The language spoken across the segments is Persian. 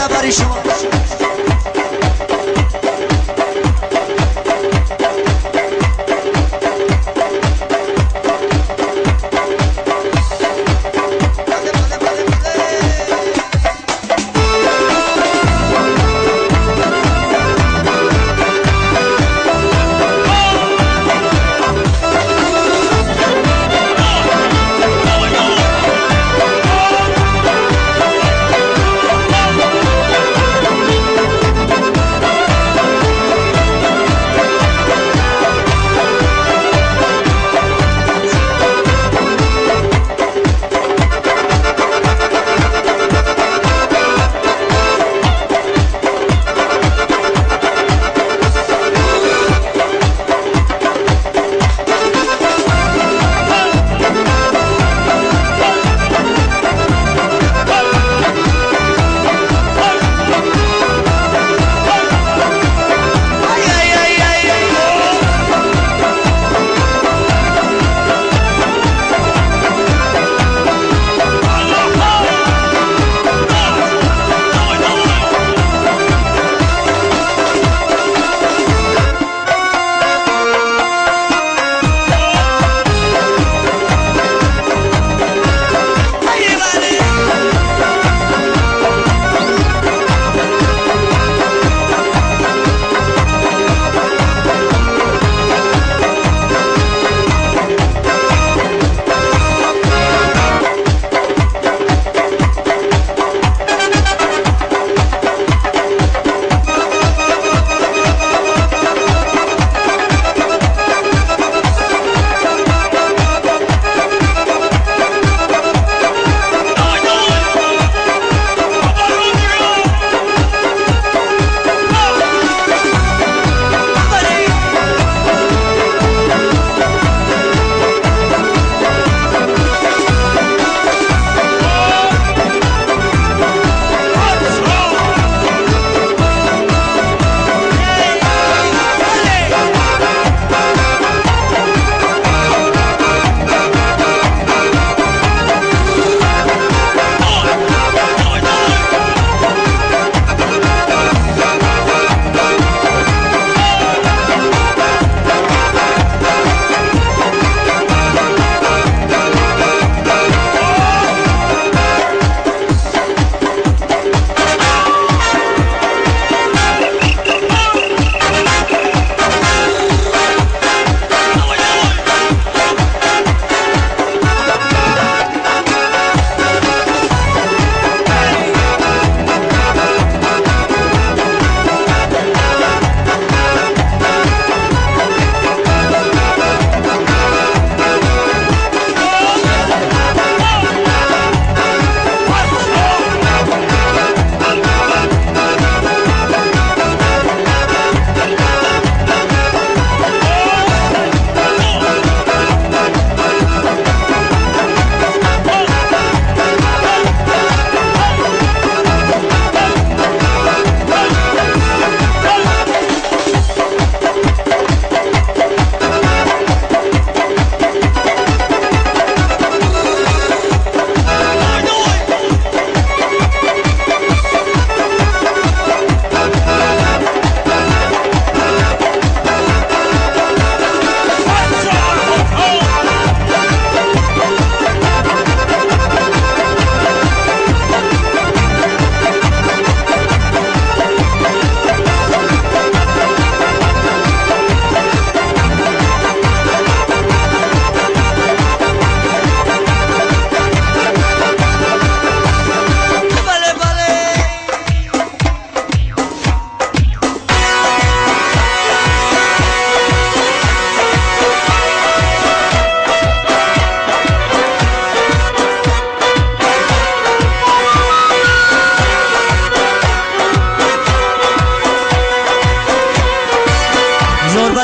برای شما.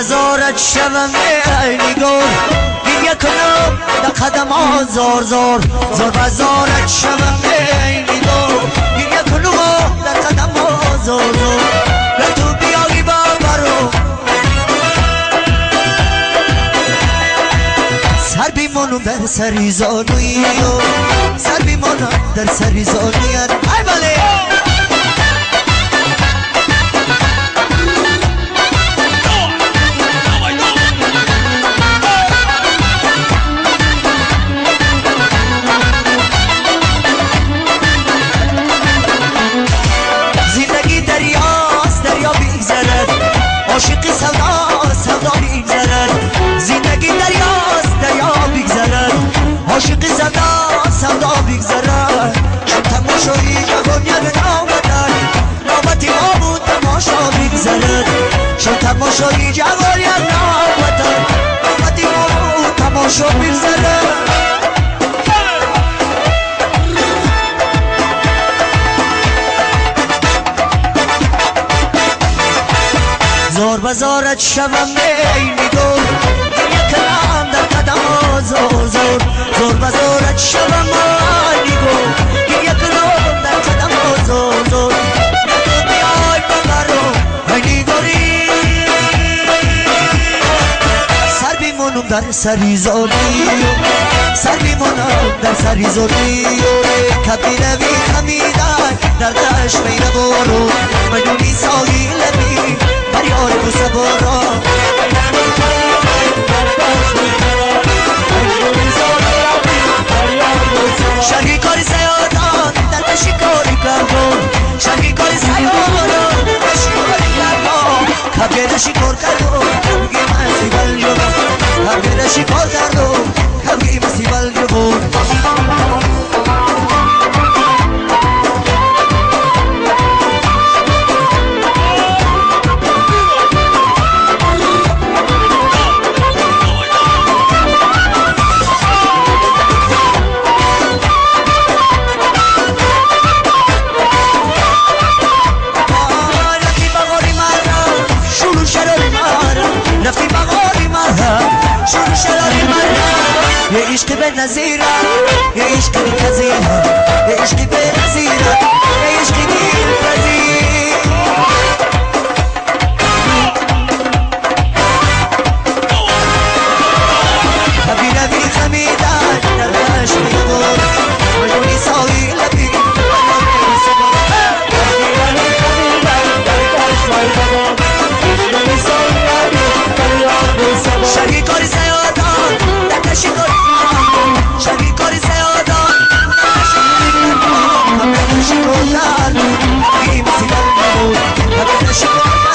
بزارت شوم ای نگار گریه کنم در قدم ها زار زار زار بزارت شوم ای نگار گریه کنم در قدم ها زار زار و تو بیایی بابرو سر بیمانم در سری زانوی سر بیمانم در سری زانوی ای بله آمدن شب تماشایی جوانیت آمدن نوبتی ما بود تماشا بگذرد شب تماشایی جوانیت آمدن نوبتی ما بود تماشا بگذرد زار بزارت شوم میلی دور یک کلام در قدم ها زور زور زور بزارت شوم میلی دور یک کلام در قدم ها زور زور نتو بیای ببرو میلی دوری سر بیمونم در سری زوری سر بیمونم در سری زوری کبی روی خمیدن در دشت میره برو مجونی ساگی لبی یار بو سبارا شهی کاری سیادان در شکاری کردون شهی کاری سیادان در شکاری کردون کبیر شکار کردون کبگی مسیبل جبون کبیر شکار کردون کبگی مسیبل جبون يا عشق بنزيرة يا عشق بكزيرة يا عشق بنزيرة يا عشق بالفزيرة كبيرة في خميدان نلاش بيدور مجوني ساوي لبي شهي كوري سيادان دكشي كوري شهی کاری سیادان همه شکردن این سیدن نبود همه شکردن